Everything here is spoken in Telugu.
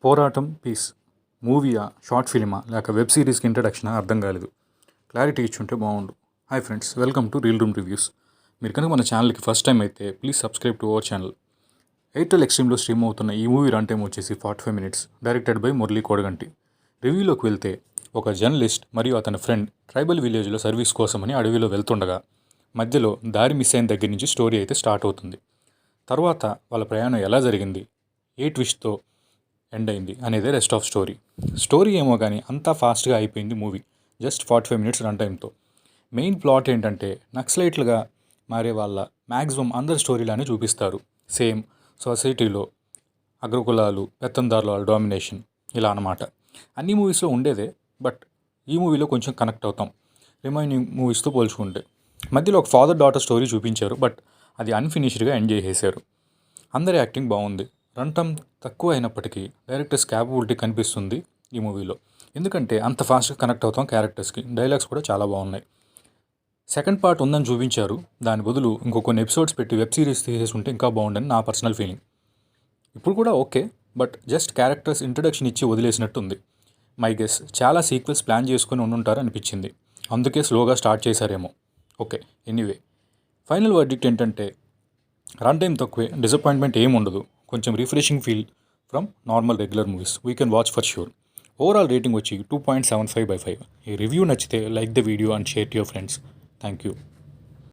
పోరాటం పీస్ మూవీయా, షార్ట్ ఫిలిమా లేక వెబ్ సిరీస్కి ఇంట్రడక్షనా అర్థం కాలేదు. క్లారిటీ ఇచ్చుంటే బాగుండు. Hi friends, welcome to reel room reviews. మీరు కనుక మన ఛానల్కి ఫస్ట్ టైం అయితే please subscribe to our channel. Airtel ఎక్స్ట్రీమ్లో స్ట్రీమ్ అవుతున్న ఈ మూవీ రన్ టైం వచ్చేసి 45 minutes, directed by Murali Kodaganti. రివ్యూలోకి వెళ్తే, ఒక జర్నలిస్ట్ మరియు అతని ఫ్రెండ్ ట్రైబల్ విలేజ్లో సర్వీస్ కోసమని అడవిలో వెళ్తుండగా మధ్యలో దారి మిస్ అయిన దగ్గర నుంచి స్టోరీ అయితే స్టార్ట్ అవుతుంది. తర్వాత వాళ్ళ ప్రయాణం ఎలా జరిగింది, ఏ ట్విస్ట్తో ఎండ్ అయింది అనేదే రెస్ట్ ఆఫ్ స్టోరీ ఏమో కానీ అంతా ఫాస్ట్గా అయిపోయింది మూవీ, జస్ట్ 45 minutes రన్ టైంతో. మెయిన్ ప్లాట్ ఏంటంటే నక్సలైట్లుగా మారే వాళ్ళ మ్యాక్సిమం అందరి స్టోరీలానే చూపిస్తారు. సేమ్ సొసైటీలో అగ్రకులాలు, పెత్తందారుల డామినేషన్ ఇలా అన్నమాట. అన్ని మూవీస్లో ఉండేదే, బట్ ఈ మూవీలో కొంచెం కనెక్ట్ అవుతాం రిమైనింగ్ మూవీస్తో పోల్చుకుంటే. మధ్యలో ఒక ఫాదర్ డాటర్ స్టోరీ చూపించారు, బట్ అది అన్ఫినిష్డ్గా ఎండ్ చేసేసారు. అందరి యాక్టింగ్ బాగుంది. రన్ టైం తక్కువ అయినప్పటికీ డైరెక్టర్స్ క్యాపబిలిటీ కనిపిస్తుంది ఈ మూవీలో, ఎందుకంటే అంత ఫాస్ట్గా కనెక్ట్ అవుతాం క్యారెక్టర్స్కి. డైలాగ్స్ కూడా చాలా బాగున్నాయి. సెకండ్ పార్ట్ ఉందని చూపించారు, దాని బదులు ఇంకో కొన్ని ఎపిసోడ్స్ పెట్టి వెబ్ సిరీస్ తీసేసి ఉంటే ఇంకా బాగుండని నా పర్సనల్ ఫీలింగ్. ఇప్పుడు కూడా okay, but just characters introduction ఇచ్చి వదిలేసినట్టు ఉంది. మై గెస్ చాలా సీక్వెల్స్ ప్లాన్ చేసుకుని ఉండుంటారు అనిపించింది, అందుకే స్లోగా స్టార్ట్ చేశారేమో. ఓకే, ఎనీవే ఫైనల్ వర్డిక్ట్ ఏంటంటే రన్ టైం తక్కువే, డిసప్పాయింట్మెంట్ ఏమి ఉండదు. కొంచెం refreshing feel from normal regular movies we can watch for sure. Overall rating వచ్చి 2.75/5. ఈ రివ్యూ నచ్చితే like the video and share to your friends. Thank you.